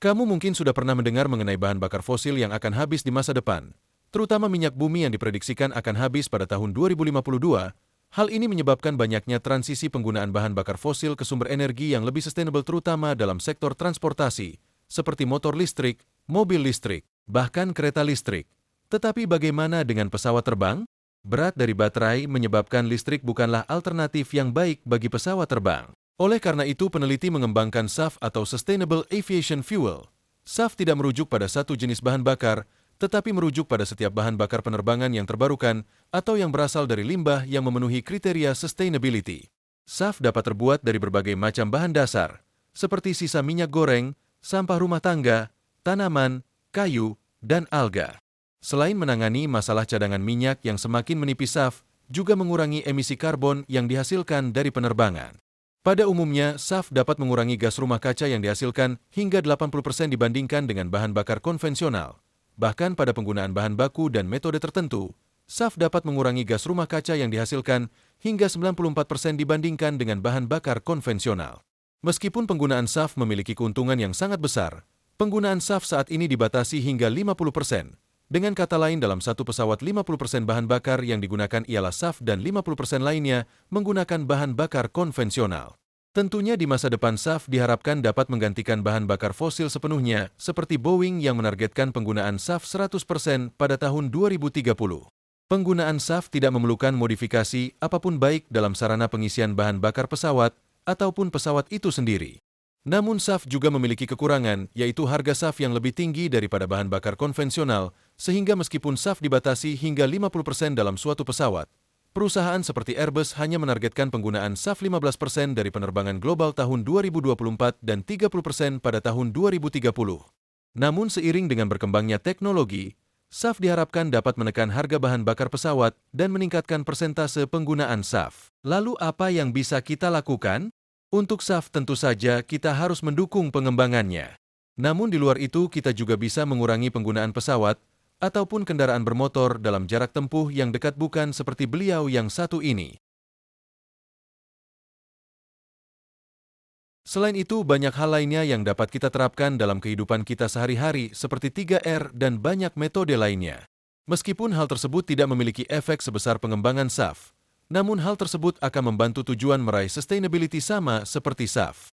Kamu mungkin sudah pernah mendengar mengenai bahan bakar fosil yang akan habis di masa depan, terutama minyak bumi yang diprediksikan akan habis pada tahun 2052. Hal ini menyebabkan banyaknya transisi penggunaan bahan bakar fosil ke sumber energi yang lebih sustainable terutama dalam sektor transportasi, seperti motor listrik, mobil listrik, bahkan kereta listrik. Tetapi bagaimana dengan pesawat terbang? Berat dari baterai menyebabkan listrik bukanlah alternatif yang baik bagi pesawat terbang. Oleh karena itu, peneliti mengembangkan SAF atau Sustainable Aviation Fuel. SAF tidak merujuk pada satu jenis bahan bakar, tetapi merujuk pada setiap bahan bakar penerbangan yang terbarukan atau yang berasal dari limbah yang memenuhi kriteria sustainability. SAF dapat terbuat dari berbagai macam bahan dasar, seperti sisa minyak goreng, sampah rumah tangga, tanaman, kayu, dan alga. Selain menangani masalah cadangan minyak yang semakin menipis, SAF juga mengurangi emisi karbon yang dihasilkan dari penerbangan. Pada umumnya, SAF dapat mengurangi gas rumah kaca yang dihasilkan hingga 80% dibandingkan dengan bahan bakar konvensional. Bahkan pada penggunaan bahan baku dan metode tertentu, SAF dapat mengurangi gas rumah kaca yang dihasilkan hingga 94% dibandingkan dengan bahan bakar konvensional. Meskipun penggunaan SAF memiliki keuntungan yang sangat besar, penggunaan SAF saat ini dibatasi hingga 50%. Dengan kata lain, dalam satu pesawat 50% bahan bakar yang digunakan ialah SAF dan 50% lainnya menggunakan bahan bakar konvensional. Tentunya di masa depan SAF diharapkan dapat menggantikan bahan bakar fosil sepenuhnya, seperti Boeing yang menargetkan penggunaan SAF 100% pada tahun 2030. Penggunaan SAF tidak memerlukan modifikasi apapun baik dalam sarana pengisian bahan bakar pesawat ataupun pesawat itu sendiri. Namun SAF juga memiliki kekurangan, yaitu harga SAF yang lebih tinggi daripada bahan bakar konvensional, sehingga meskipun SAF dibatasi hingga 50% dalam suatu pesawat, perusahaan seperti Airbus hanya menargetkan penggunaan SAF 15% dari penerbangan global tahun 2024 dan 30% pada tahun 2030. Namun seiring dengan berkembangnya teknologi, SAF diharapkan dapat menekan harga bahan bakar pesawat dan meningkatkan persentase penggunaan SAF. Lalu apa yang bisa kita lakukan? Untuk SAF tentu saja kita harus mendukung pengembangannya. Namun di luar itu kita juga bisa mengurangi penggunaan pesawat ataupun kendaraan bermotor dalam jarak tempuh yang dekat, bukan seperti beliau yang satu ini. Selain itu, banyak hal lainnya yang dapat kita terapkan dalam kehidupan kita sehari-hari seperti 3R dan banyak metode lainnya. Meskipun hal tersebut tidak memiliki efek sebesar pengembangan SAF, namun hal tersebut akan membantu tujuan meraih sustainability sama seperti SAF.